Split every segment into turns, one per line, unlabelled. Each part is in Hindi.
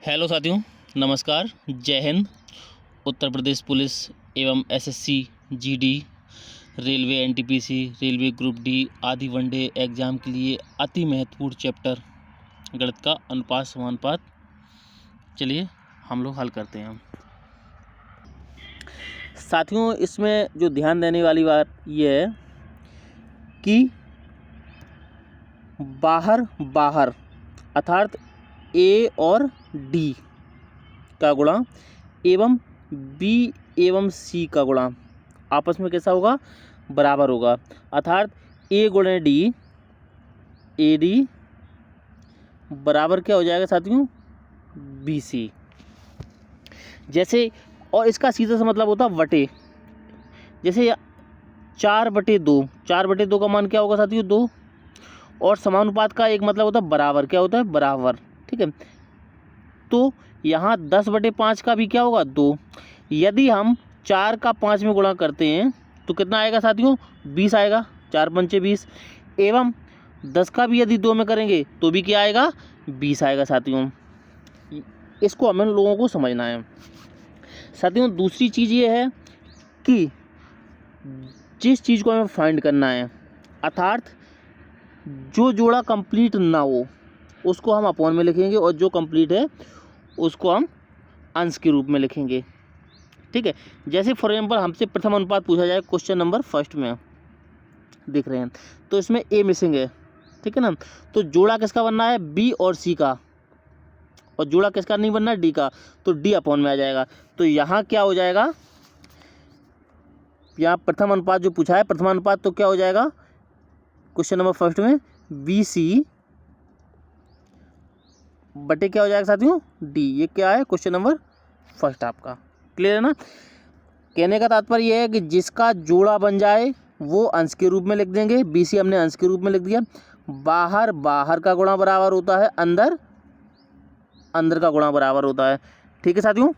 हेलो साथियों, नमस्कार। जय हिंद। उत्तर प्रदेश पुलिस एवं SSC, GD, railway, NTPC, railway group D आदि वनडे एग्ज़ाम के लिए अति महत्वपूर्ण चैप्टर गणित का अनुपात समानुपात, चलिए हम लोग हल करते हैं। साथियों, इसमें जो ध्यान देने वाली बात ये है कि बाहर अर्थात ए और डी का गुणा एवं बी एवं सी का गुणा आपस में कैसा होगा? बराबर होगा। अर्थात ए गुणे डी, ए डी बराबर क्या हो जाएगा साथियों? B C. जैसे, और इसका सीधा सा मतलब होता है वटे। जैसे 4/2, 4/2 का मान क्या होगा साथियों? 2। और समानुपात का एक मतलब होता है बराबर। क्या होता है? बराबर। ठीक है, तो यहाँ 10/5 का भी क्या होगा? 2। यदि हम 4 का 5 में गुणा करते हैं तो कितना आएगा साथियों? 20 आएगा। 4 पंचे 20। एवं 10 का भी यदि 2 में करेंगे तो भी क्या आएगा? 20 आएगा साथियों। इसको हमें लोगों को समझना है साथियों। दूसरी चीज़ ये है कि जिस चीज़ को हमें फाइंड करना है, अर्थात जो जोड़ा कंप्लीट ना हो उसको हम अपॉन में लिखेंगे और जो कंप्लीट है उसको हम अंश के रूप में लिखेंगे। ठीक है, जैसे फॉर एग्जाम्पल हमसे प्रथम अनुपात पूछा जाए क्वेश्चन नंबर 1 में, देख रहे हैं तो इसमें ए मिसिंग है। ठीक है ना, तो जोड़ा किसका बनना है? बी और सी का। और जोड़ा किसका नहीं बनना है? डी का। तो डी अपॉन में आ जाएगा। तो यहाँ क्या हो जाएगा? यहाँ प्रथम अनुपात जो पूछा है, प्रथम अनुपात, तो क्या हो जाएगा क्वेश्चन नंबर 1 में? बी सी बटे क्या हो जाएगा साथियों? डी। ये क्या है? क्वेश्चन नंबर 1 आपका। क्लियर है ना? कहने का तात्पर्य यह है कि जिसका जोड़ा बन जाए वो अंश के रूप में लिख देंगे। बी सी हमने अंश के रूप में लिख दिया। बाहर का गुणा बराबर होता है अंदर का गुणा बराबर होता है। ठीक है साथियों,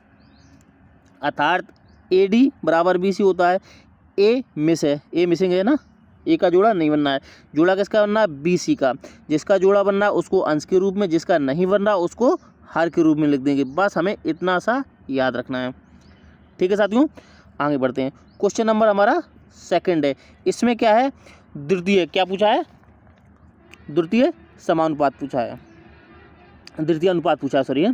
अर्थात ए डी बराबर बी सी होता है। ए मिसिंग है ना, ए का जोड़ा नहीं बनना है। जोड़ा किसका बनना है? बी सी का। जिसका जोड़ा बनना है उसको अंश के रूप में, जिसका नहीं बन रहा उसको हर के रूप में लिख देंगे। बस हमें इतना सा याद रखना है। ठीक है साथियों, आगे बढ़ते हैं। क्वेश्चन नंबर हमारा 2 है। इसमें क्या है? द्वितीय क्या पूछा है? द्वितीय समानुपात पूछा है, द्वितीय अनुपात पूछा है, सॉरी।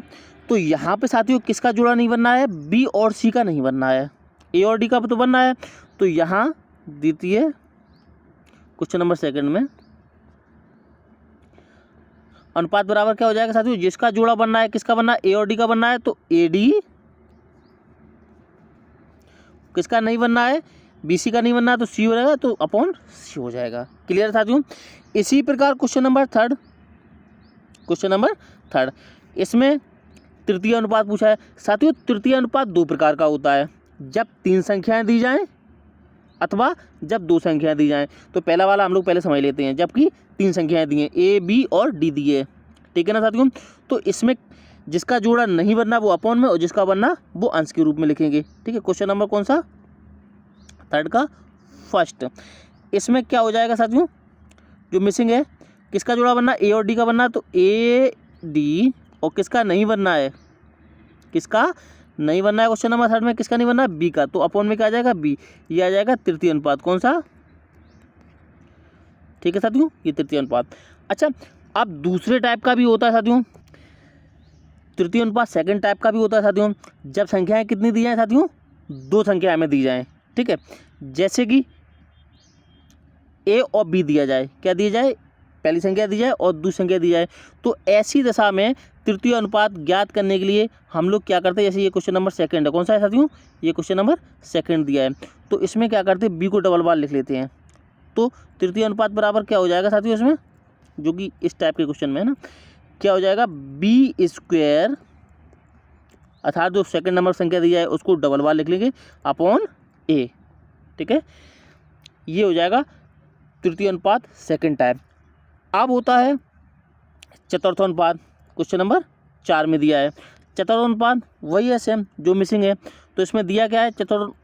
तो यहाँ पे साथियों किसका जोड़ा नहीं बनना है? बी और सी का नहीं बनना है, ए और डी का तो बनना है। तो यहाँ द्वितीय क्वेश्चन नंबर 2 में अनुपात बराबर क्या हो जाएगा साथियों? जिसका जोड़ा बनना है, किसका बनना है? ए और डी का बनना है, तो ए डी। किसका नहीं बनना है? बी सी का नहीं बनना है, तो सी हो जाएगा, तो अपॉन सी हो जाएगा। क्लियर है साथियों? इसी प्रकार क्वेश्चन नंबर 3, इसमें तृतीय अनुपात पूछा है साथियों। तृतीय अनुपात 2 प्रकार का होता है, जब 3 संख्याएं दी जाएं अथवा जब 2 संख्याएं दी जाएं। तो पहला वाला हम लोग पहले समझ लेते हैं, जबकि 3 संख्याएं दी हैं, ए बी और डी दिए। ठीक है ना साथियों? तो इसमें जिसका जोड़ा नहीं बनना वो अपॉन में और जिसका बनना वो अंश के रूप में लिखेंगे। ठीक है, क्वेश्चन नंबर कौन सा? 3 का 1। इसमें क्या हो जाएगा साथियों? जो मिसिंग है, किसका जोड़ा बनना? ए और डी का बनना, तो ए डी। और किसका नहीं बनना है? किसका नहीं बनना है क्वेश्चन नंबर 3 में? किसका नहीं बनना है? बी का। तो अपॉन में क्या आ जाएगा? बी। ये आ जाएगा तृतीय अनुपात। कौन सा? ठीक है साथियों, ये तृतीय अनुपात। अच्छा, अब दूसरे टाइप का भी होता है साथियों, तृतीय अनुपात 2nd टाइप का भी होता है साथियों। जब संख्याएं कितनी दी जाएं साथियों? 2 संख्याएं हमें दी जाएं। ठीक है, जैसे कि ए और बी दिया जाए। क्या दिया जाए? पहली संख्या दी जाए और दूसरी संख्या दी जाए। तो ऐसी दशा में तृतीय अनुपात ज्ञात करने के लिए हम लोग क्या करते हैं? जैसे ये क्वेश्चन नंबर 2 है। कौन सा है साथियों? ये क्वेश्चन नंबर 2 दिया है। तो इसमें क्या करते हैं? बी को डबल बार लिख लेते हैं। तो तृतीय अनुपात बराबर क्या हो जाएगा साथियों इसमें, जो कि इस टाइप के क्वेश्चन में है ना, क्या हो जाएगा? बी स्क्वायर, अर्थात जो 2nd नंबर संख्या दी जाए उसको डबल बार लिख लेंगे अपॉन ए। ठीक है, ये हो जाएगा तृतीय अनुपात 2nd टाइप। अब होता है चतुर्थ अनुपात, क्वेश्चन नंबर 4 में दिया है। चतुर्थ अनुपात वही है सेम जो मिसिंग है। तो इसमें दिया क्या है? चतुर्थ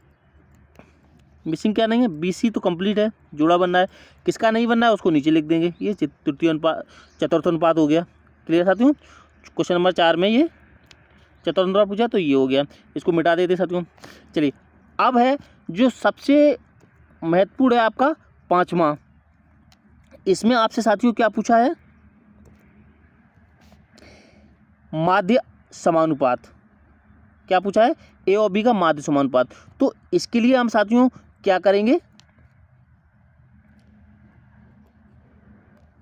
मिसिंग क्या नहीं है? बी सी तो कंप्लीट है, जोड़ा बनना है। किसका नहीं बनना है उसको नीचे लिख देंगे। ये तृतीय अनुपात, चतुर्थ अनुपात हो गया। क्लियर साथियों? क्वेश्चन नंबर 4 में ये चतुर्थांश पूछा तो ये हो गया, इसको मिटा देते साथियों। चलिए अब है जो सबसे महत्वपूर्ण है आपका 5वां। इसमें आपसे साथियों क्या पूछा है, माध्य समानुपात। क्या पूछा है, ए और बी का माध्य समानुपात। तो इसके लिए हम साथियों क्या करेंगे,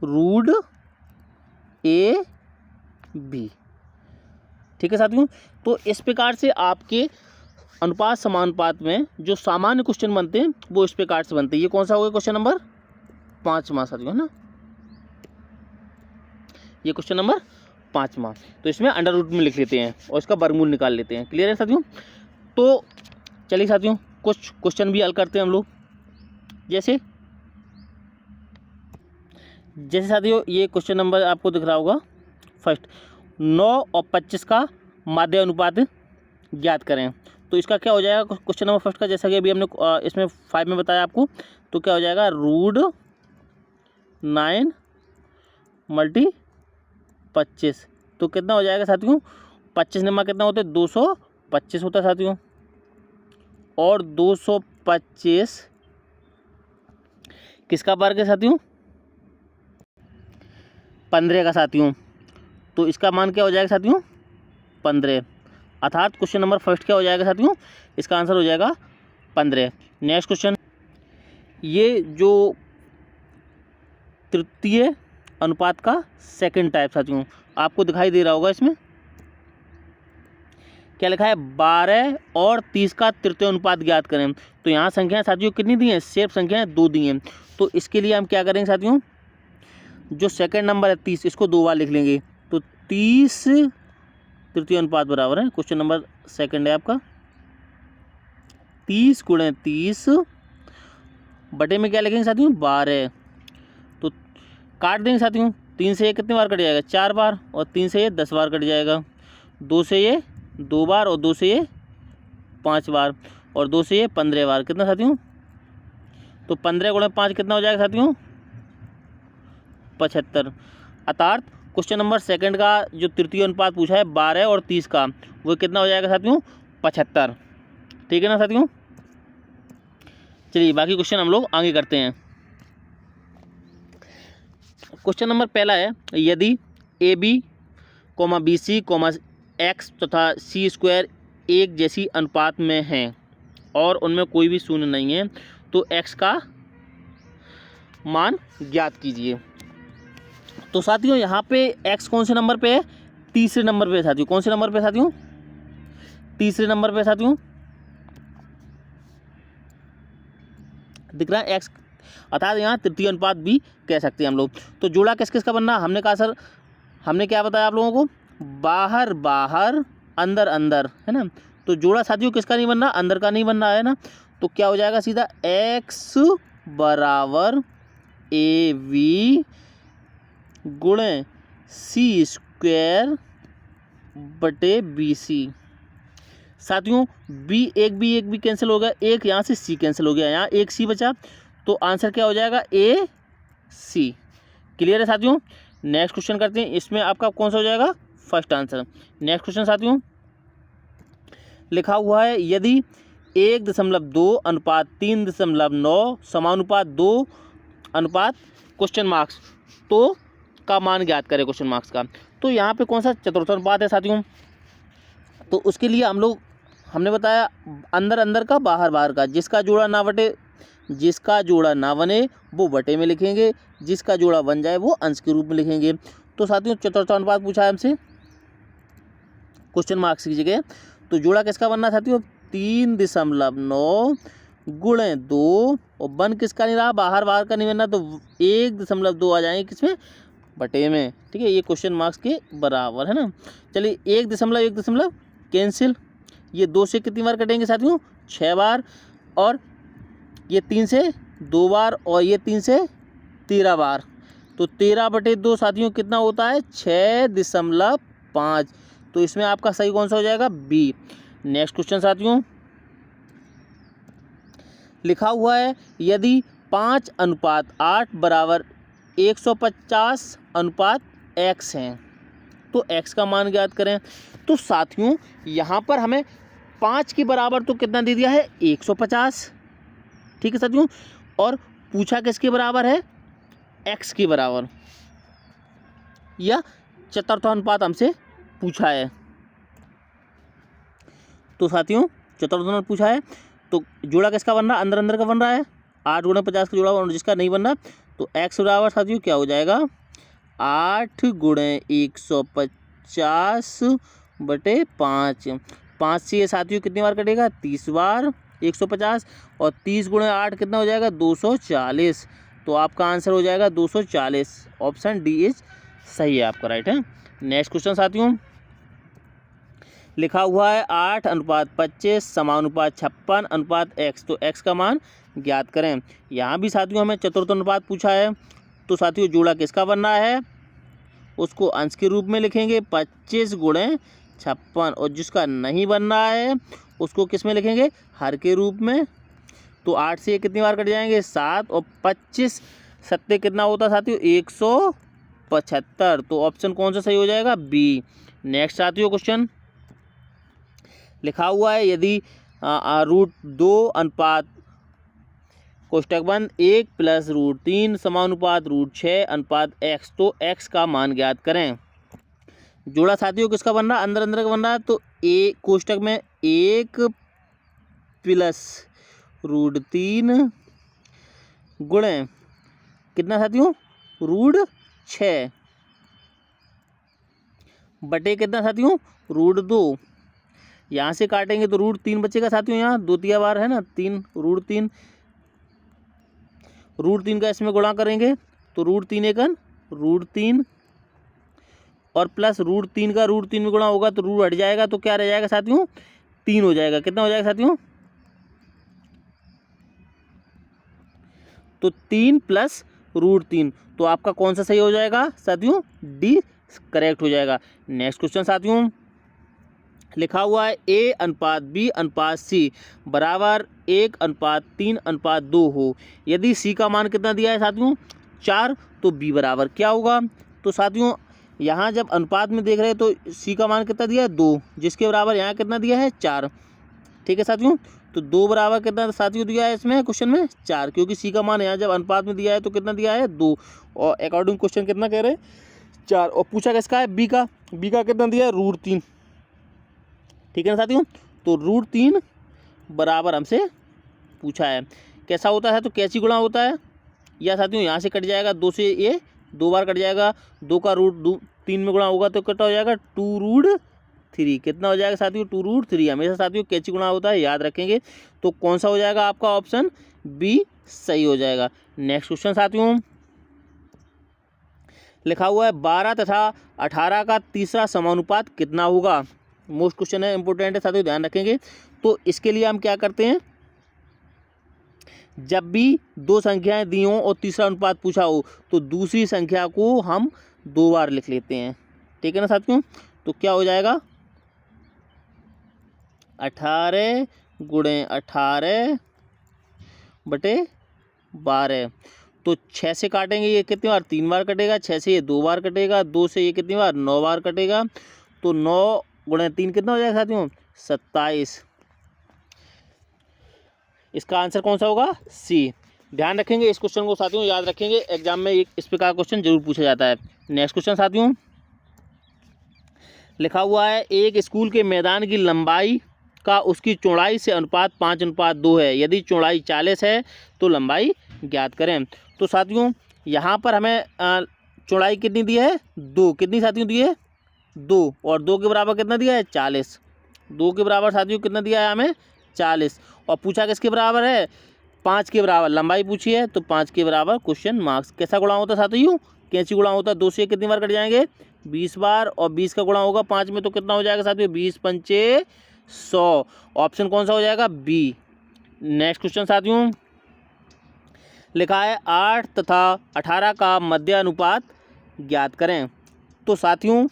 रूट ए बी। ठीक है साथियों। तो इस प्रकार से आपके अनुपात समानुपात में जो सामान्य क्वेश्चन बनते हैं वो इस प्रकार से बनते हैं। ये कौन सा होगा, क्वेश्चन नंबर 5वां साथियों, है ना, ये क्वेश्चन नंबर 5वां। तो इसमें अंडर रूट में लिख लेते हैं और इसका वर्गमूल निकाल लेते हैं। क्लियर है साथियों। तो चलिए साथियों कुछ क्वेश्चन भी हल करते हैं हम लोग। जैसे साथियों ये क्वेश्चन नंबर आपको दिख रहा होगा फर्स्ट, 9 और 25 का माध्य अनुपात ज्ञात करें। तो इसका क्या हो जाएगा क्वेश्चन नंबर फर्स्ट का, जैसा कि अभी हमने इसमें 5 में बताया आपको, तो क्या हो जाएगा, रूट 9 × 25। तो कितना हो जाएगा साथियों, 25 निम्मा कितना होता है, 225 होता है साथियों। और 225 किसका वर्ग है साथियों, 15 का साथियों। तो इसका मान क्या हो जाएगा साथियों, 15। अर्थात क्वेश्चन नंबर फर्स्ट क्या हो जाएगा साथियों, इसका आंसर हो जाएगा 15। नेक्स्ट क्वेश्चन, ये जो तृतीय अनुपात का सेकंड टाइप साथियों आपको दिखाई दे रहा होगा, इसमें क्या लिखा है, 12 और 30 का तृतीय अनुपात ज्ञात करें। तो यहाँ संख्याएं साथियों कितनी दी हैं, सिर्फ संख्याएं 2 दी हैं। तो इसके लिए हम क्या करेंगे साथियों, जो सेकंड नंबर है 30, इसको 2 बार लिख लेंगे। तो 30 तृतीय अनुपात बराबर है, क्वेश्चन नंबर सेकंड है आपका, 30 × 30 बटे में क्या लिखेंगे साथियों, 12। तो काट देंगे साथियों, 3 से ये कितने बार कट जाएगा, 4 बार, और 3 से ये 10 बार कट जाएगा, 2 से ये 2 बार, और 2 से ये 5 बार, और 2 से ये 15 बार। कितना साथियों, तो 15 × 5 कितना हो जाएगा साथियों, 75। अर्थात क्वेश्चन नंबर सेकंड का जो तृतीय अनुपात पूछा है 12 और 30 का, वो कितना हो जाएगा साथियों, 75। ठीक है ना साथियों। चलिए बाकी क्वेश्चन हम लोग आगे करते हैं। क्वेश्चन नंबर पहला है, यदि A B B C X तथा सी स्क्वायर एक जैसी अनुपात में हैं और उनमें कोई भी शून्य नहीं है, तो एक्स का मान ज्ञात कीजिए। तो साथियों यहाँ पे एक्स कौन से नंबर पे है, तीसरे नंबर पे है साथियों। कौन से नंबर पे साथियों, तीसरे नंबर पे साथियों दिख रहा है एक्स, अर्थात यहाँ तृतीय अनुपात भी कह सकते हैं हम लोग। तो जोड़ा किस किस का बनना, हमने कहा सर, हमने क्या बताया आप लोगों को, बाहर बाहर अंदर अंदर, है ना। तो जोड़ा साथियों किसका नहीं बनना, अंदर का नहीं बनना है ना। तो क्या हो जाएगा सीधा, एक्स बराबर ए वी गुणे सी स्क्वायर बटे बी सी। साथियों एक बी कैंसिल हो गया, एक यहाँ से सी कैंसिल हो गया, यहाँ एक सी बचा, तो आंसर क्या हो जाएगा, ए सी। क्लियर है साथियों। नेक्स्ट क्वेश्चन करते हैं, इसमें आपका कौन सा हो जाएगा, फर्स्ट आंसर। नेक्स्ट क्वेश्चन साथियों लिखा हुआ है, यदि 1.2 अनुपात 3.9 समानुपात 2 अनुपात क्वेश्चन मार्क्स, तो का मान ज्ञात करें क्वेश्चन मार्क्स का। तो यहाँ पे कौन सा चतुर्थ अनुपात है साथियों, तो उसके लिए हमने बताया अंदर अंदर का बाहर बाहर का, जिसका जोड़ा ना बने वो बटे में लिखेंगे, जिसका जोड़ा बन जाए वो अंश के रूप में लिखेंगे। तो साथियों चतुर्थ अनुपात पूछा है हमसे क्वेश्चन मार्क्स की जगह, तो जोड़ा किसका बनना साथियों, 3.9 गुणे 2, और बन किसका नहीं रहा, बाहर बाहर का नहीं बनना, तो 1.2 आ जाएंगे किसमें, बटे में। ठीक है, ये क्वेश्चन मार्क्स के बराबर है ना। चलिए 1.1 कैंसिल, ये 2 से कितनी बार कटेंगे साथियों, 6 बार, और ये 3 से 2 बार, और ये 3 से 13 बार। तो 13/2 साथियों कितना होता है, 6.5। तो इसमें आपका सही कौन सा हो जाएगा, बी। नेक्स्ट क्वेश्चन साथियों लिखा हुआ है, यदि 5:8 बराबर 150 अनुपात x हैं, तो x का मान ज्ञात करें। तो साथियों यहाँ पर हमें 5 के बराबर तो कितना दे दिया है 150, ठीक है साथियों, और पूछा किसके बराबर है x के बराबर, या चतुर्थानुपात हमसे पूछा है। तो साथियों चतुर्थानुपात पूछा है तो जोड़ा किसका बन रहा है, अंदर अंदर का बन रहा है 8 गुणा 50 का जोड़ा, और जिसका नहीं बन रहा तो x बराबर साथियों क्या हो जाएगा 8 गुणे 150 बटे 5। 5 से ये साथियों कितनी बार कटेगा 30 बार 150, और 30 गुणे 8 कितना हो जाएगा 240। तो आपका आंसर हो जाएगा 240। ऑप्शन डी इज सही है आपका, राइट है। नेक्स्ट क्वेश्चन साथियों लिखा हुआ है 8:25 समानुपात 56 अनुपात x, तो x का मान ज्ञात करें। यहाँ भी साथियों हमें चतुर्थ अनुपात पूछा है, तो साथियों जोड़ा किसका बनना है उसको अंश के रूप में लिखेंगे 25 गुणे 56, और जिसका नहीं बनना है उसको किस में लिखेंगे हर के रूप में। तो 8 से कितनी बार कट जाएंगे 7, और 25 सत्ते कितना होता है साथियों 175। तो ऑप्शन कौन सा सही हो जाएगा बी। नेक्स्ट साथियों क्वेश्चन लिखा हुआ है यदि √2 अनुपात कोष्टक बंद 1 + √3 समानुपात √6 अनुपात x, तो x का मान ज्ञात करें। जोड़ा साथियों किसका बन रहा है अंदर अंदर का बन रहा है, तो ए कोष्टक में 1 + √3 गुणे कितना साथियों √6 बटे कितना साथियों √2। यहाँ से काटेंगे तो √3 बचेगा साथियों, यहाँ 2 तिया बार है ना 3 √3 का इसमें गुणा करेंगे तो √3 एकन √3, और प्लस √3 का √3 में गुणा होगा तो रूट हट जाएगा, तो क्या रह जाएगा साथियों 3 हो जाएगा। कितना हो जाएगा साथियों तो 3 + √3, तो आपका कौन सा सही हो जाएगा साथियों डी करेक्ट हो जाएगा। नेक्स्ट क्वेश्चन साथियों लिखा हुआ है A/B/C बराबर 1/3/2 हो, यदि C का मान कितना दिया है साथियों 4, तो B बराबर क्या होगा। तो साथियों यहाँ जब अनुपात में देख रहे हैं तो C का मान कितना दिया है 2, जिसके बराबर यहाँ कितना दिया है 4, ठीक है साथियों। तो 2 बराबर कितना साथियों दिया है इसमें क्वेश्चन में 4, क्योंकि C का मान यहाँ जब अनुपात में दिया है तो कितना दिया है 2, और अकॉर्डिंग क्वेश्चन कितना कह रहे हैं 4, और पूछा किसका है B का कितना दिया है √3, ठीक है ना साथियों। तो √3 बराबर हमसे पूछा है। कैसा होता है तो कैसी गुणा होता है, या साथियों यहाँ से कट जाएगा 2 से ये 2 बार कट जाएगा, 2 का √3 में गुणा होगा तो कितना हो जाएगा 2√3, कितना हो जाएगा साथियों 2√3। हमेशा साथियों कैची गुणा होता है याद रखेंगे। तो कौन सा हो जाएगा आपका ऑप्शन बी सही हो जाएगा। नेक्स्ट क्वेश्चन साथियों लिखा हुआ है 12 तथा 18 का तीसरा समानुपात कितना होगा। मोस्ट क्वेश्चन है, इंपॉर्टेंट है साथियों, ध्यान रखेंगे। तो इसके लिए हम क्या करते हैं, जब भी 2 संख्याएं दी हों और तीसरा अनुपात पूछा हो तो दूसरी संख्या को हम 2 बार लिख लेते हैं, ठीक है ना साथियों। तो क्या हो जाएगा 18 गुणे 18 बटे 12, तो 6 से काटेंगे ये कितनी बार 3 बार कटेगा, 6 से ये 2 बार कटेगा, 2 से ये कितनी बार 9 बार कटेगा, तो 9 गुणे 3 कितना हो जाएगा साथियों 27। इसका आंसर कौन सा होगा सी। ध्यान रखेंगे इस क्वेश्चन को साथियों, याद रखेंगे, एग्जाम में इस प्रकार क्वेश्चन जरूर पूछा जाता है। नेक्स्ट क्वेश्चन साथियों लिखा हुआ है एक स्कूल के मैदान की लंबाई का उसकी चौड़ाई से अनुपात 5:2 है, यदि चौड़ाई 40 है तो लंबाई ज्ञात करें। तो साथियों यहाँ पर हमें चौड़ाई कितनी दी है 2, कितनी साथियों दी है 2, और 2 के बराबर कितना दिया है 40, 2 के बराबर साथियों कितना दिया है हमें 40, और पूछा किसके बराबर है 5 के बराबर, लंबाई पूछी है तो 5 के बराबर क्वेश्चन मार्क्स। कैसा गुणा होता है साथियों कैंची गुणा होता है, 2 से कितनी बार कट जाएंगे 20 बार, और 20 का गुणा होगा 5 में तो कितना हो जाएगा साथियों 20 पंचे 100। ऑप्शन कौन सा हो जाएगा बी। नेक्स्ट क्वेश्चन साथियों लिखा है 8 तथा 18 का मध्य अनुपात ज्ञात करें। तो साथियों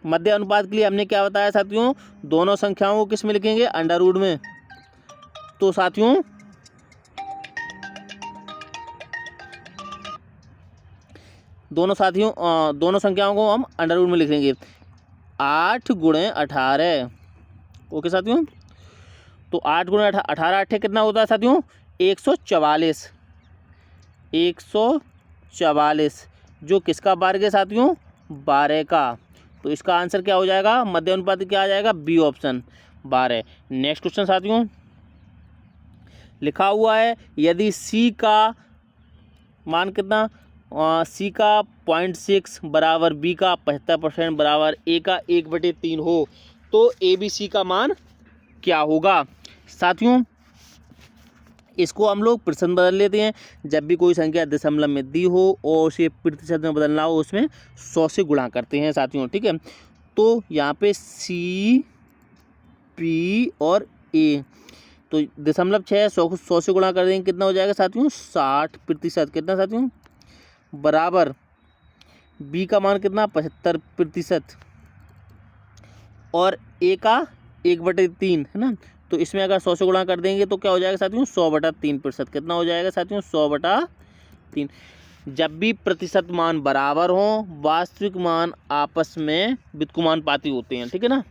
मध्य अनुपात के लिए हमने क्या बताया साथियों, दोनों संख्याओं को किस में लिखेंगे अंडर रूट में। तो साथियों दोनों संख्याओं को हम अंडर रूट में लिखेंगे। 8 गुणे 18। ओके साथियों, तो 8 गुणे 18 8 कितना होता है साथियों? 144। 144 जो किसका वर्ग है साथियों? 12 का। तो इसका आंसर क्या हो जाएगा? मध्य अनुपात क्या आ जाएगा? B option 12। नेक्स्ट क्वेश्चन साथियों, लिखा हुआ है यदि सी का मान कितना, सी का 0.6 बराबर बी का 75% बराबर ए का 1/3 हो तो ए बी सी का मान क्या होगा? साथियों इसको हम लोग प्रतिशत बदल लेते हैं। जब भी कोई संख्या दशमलव में दी हो और उसे प्रतिशत में बदलना हो उसमें 100 से गुणा करते हैं साथियों, ठीक है। तो यहाँ पे सी पी और ए, तो 0.6 100 से गुणा कर देंगे, कितना हो जाएगा साथियों? 60%। कितना साथियों? बराबर बी का मान कितना? 75% और ए का 1/3 है ना। तो इसमें अगर 100 से गुणा कर देंगे तो क्या हो जाएगा साथियों? 100/3%। कितना हो जाएगा साथियों? 100/3। जब भी प्रतिशत मान बराबर हो, वास्तविक मान आपस में व्युत्क्रमानुपाती होते हैं, ठीक है ना,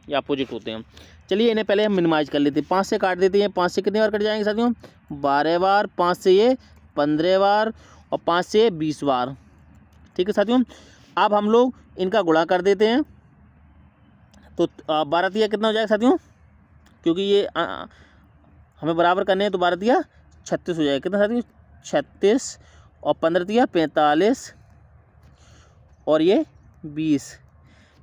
या अपोजिट होते हैं। चलिए इन्हें पहले हम मिनिमाइज कर लेते हैं। 5 से काट देते हैं। 5 से कितने बार कट जाएंगे साथियों? 12 बार। 5 से ये 15 बार और 5 से 20 बार, ठीक है साथियों। अब हम लोग इनका गुणा कर देते हैं तो 12 तिया कितना हो जाएगा साथियों? क्योंकि ये हमें बराबर करने हैं तो 12 तिया 36 हो जाएगा। कितना साथियों? 36 और 15 तिया 45 और ये 20।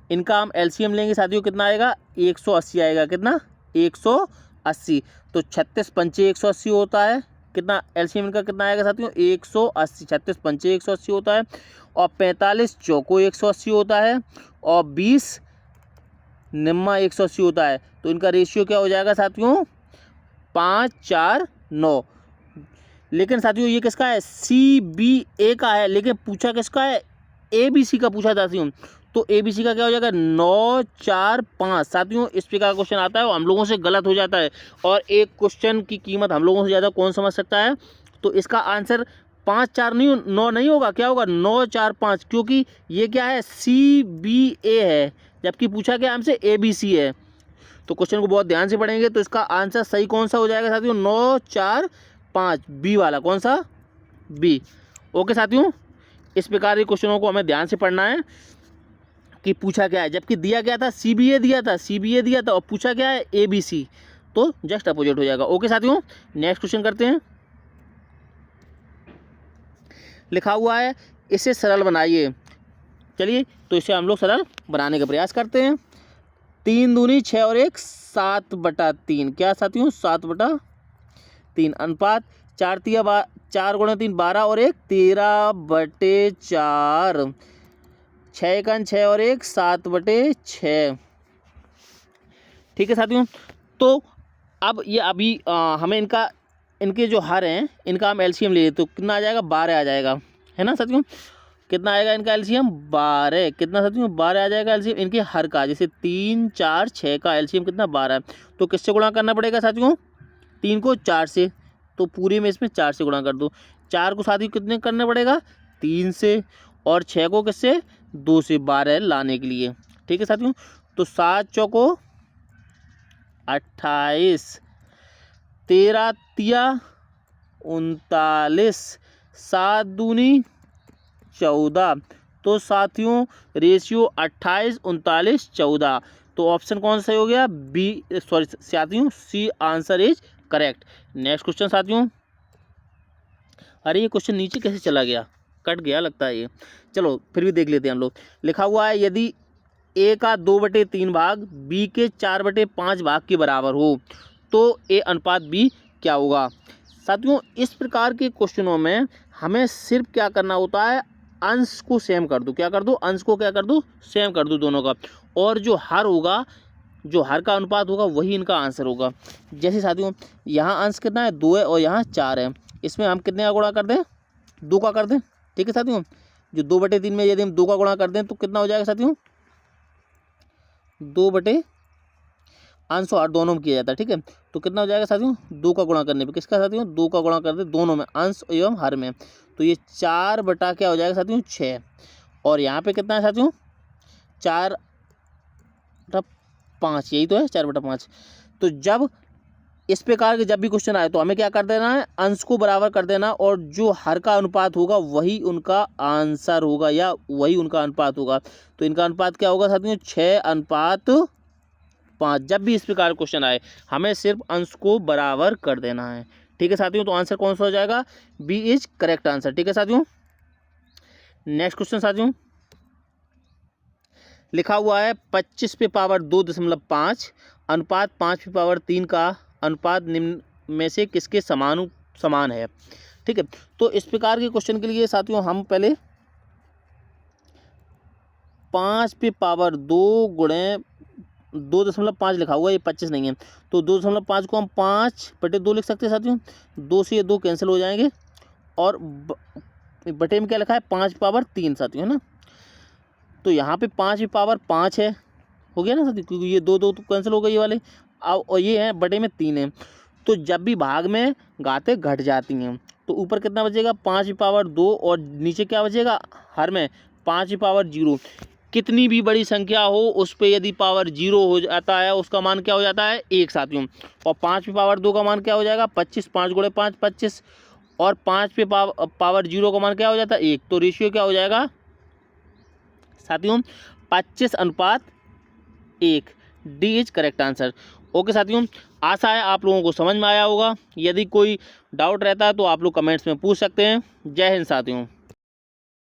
इनका हम एलसीएम लेंगे साथियों, कितना आएगा? 180 आएगा। कितना? 180। तो 36 पंचे 180 होता है। कितना एलसीएम इनका कितना आएगा साथियों? 180। 36 पंचे 180 होता है और 45 चौको 180 होता है और 20 निम्मा 180 होता है। तो इनका रेशियो क्या हो जाएगा साथियों? 5 4 9। लेकिन साथियों ये किसका है? सी बी ए का है, लेकिन पूछा किसका है? ए बी सी का पूछा था साथियों। तो ए बी सी का क्या हो जाएगा? 9 4 5। साथियों इस प्रकार का क्वेश्चन आता है और हम लोगों से गलत हो जाता है, और एक क्वेश्चन की कीमत हम लोगों से ज़्यादा कौन समझ सकता है? तो इसका आंसर 5 4 नहीं 9 नहीं होगा, क्या होगा? 9 4 5, क्योंकि ये क्या है? सी बी ए है, जबकि पूछा क्या हमसे? ए बी सी है। तो क्वेश्चन को बहुत ध्यान से पढ़ेंगे तो इसका आंसर सही कौन सा हो जाएगा साथियों? 9 4 5, बी वाला। कौन सा? बी। ओके साथियों, इस प्रकार के क्वेश्चनों को हमें ध्यान से पढ़ना है कि पूछा क्या है, जबकि दिया क्या था? सी बी ए दिया था, सी बी ए दिया था और पूछा क्या है? A B C. तो जस्ट अपोजिट हो जाएगा। ओके साथियों, नेक्स्ट क्वेश्चन करते हैं। लिखा हुआ है इसे सरल बनाइए। चलिए तो इसे हम लोग सरल बनाने का प्रयास करते हैं। 3 दूनी 6 और 1 7/3। क्या साथियों? 7/3। अनुपात 4 तिया 4 गुणे 3 12 और 1 13/4। 6 एकन 6 और 1 7/6। ठीक है साथियों, तो अब ये अभी हमें इनके जो हर हैं इनका हम एलसीएम ले, तो कितना आ जाएगा? 12 आ जाएगा, है ना साथियों। कितना आएगा इनका एलसीएम? 12। कितना साथियों? 12 आ जाएगा एलसीएम इनके हर का। जैसे 3 4 6 का एलसीएम कितना? 12। तो किससे गुणा करना पड़ेगा साथियों? 3 को 4 से, तो पूरे में इसमें 4 से गुणा कर दो। 4 को साथियों कितने करना पड़ेगा? 3 से, और 6 को किससे? 2 से, 12 लाने के लिए। ठीक है साथियों, तो 7 चौको 28, 13 तिया 39, 7 दूनी 14। तो साथियों रेशियो 28 39 14। तो ऑप्शन कौन सा हो गया? बी, सॉरी साथियों C answer is correct. Next question साथियों, अरे ये क्वेश्चन नीचे कैसे चला गया? कट गया लगता है ये। चलो फिर भी देख लेते हैं हम लोग। लिखा हुआ है यदि ए का 2/3 भाग बी के 4/5 भाग के बराबर हो तो ए अनुपात बी क्या होगा? साथियों इस प्रकार के क्वेश्चनों में हमें सिर्फ क्या करना होता है? अंश को सेम कर दो। क्या कर दो? अंश को क्या कर दो? सेम कर दो दोनों का, और जो हर होगा, जो हर का अनुपात होगा वही इनका आंसर होगा। जैसे साथियों यहाँ अंश कितना है? 2 है और यहाँ 4 है। इसमें हम कितने का गुणा कर दें? 2 का कर दें। ठीक है साथियों, जो 2/3 में यदि हम 2 का गुणा कर दें तो कितना हो जाएगा साथियों? 2 बटे अंश और हर दोनों में किया जाता है। ठीक है, तो कितना हो जाएगा साथियों? 2 का गुणा करने पे किसका साथियों? 2 का गुणा कर दे दोनों में, अंश एवं हर में। तो ये 4 बटा क्या हो जाएगा साथियों? 6। और यहाँ पे कितना है साथियों? 4 4/5, यही तो है 4/5। तो जब इस प्रकार के जब भी क्वेश्चन आए तो हमें क्या कर देना है, अंश को बराबर कर देना, और जो हर का अनुपात होगा वही उनका आंसर होगा या वही उनका अनुपात होगा। तो इनका अनुपात क्या होगा साथियों, 6/5। जब भी इस प्रकार क्वेश्चन आए हमें सिर्फ अंश को बराबर कर देना है। ठीक है साथियों, तो आंसर कौन सा हो जाएगा, बी इज करेक्ट आंसर। ठीक है साथियों, नेक्स्ट क्वेश्चन साथियों लिखा हुआ है 25/2.5 अनुपात 5/3 का अनुपात निम्न में से किसके समान है। ठीक है, तो इस प्रकार के क्वेश्चन के लिए साथियों हम पहले 5/2 गुणे 2.5 लिखा हुआ, ये 25 नहीं है, तो 2.5 को हम 5/2 लिख सकते हैं साथियों। 2 से ये 2 कैंसिल हो जाएंगे और बटे में क्या लिखा है, 5/3 साथियों, है ना। तो यहाँ पे 5/5 है, हो गया ना साथियों, क्योंकि ये 2 तो कैंसिल हो गए ये वाले। अब और ये है बटे में 3 है, तो जब भी भाग में घातें घट जाती हैं तो ऊपर कितना बचेगा, 5/2, और नीचे क्या बचेगा, हर में 5/0। कितनी भी बड़ी संख्या हो उस पर यदि पावर 0 हो जाता है उसका मान क्या हो जाता है, 1 साथियों। और 5/2 का मान क्या हो जाएगा, 25, 5 × 5 25, और 5/0 का मान क्या हो जाता है, 1। तो रेशियो क्या हो जाएगा साथियों, 25/1। D is correct answer. Okay साथियों, आशा है आप लोगों को समझ में आया होगा। यदि कोई डाउट रहता है तो आप लोग कमेंट्स में पूछ सकते हैं। जय हिंद साथियों।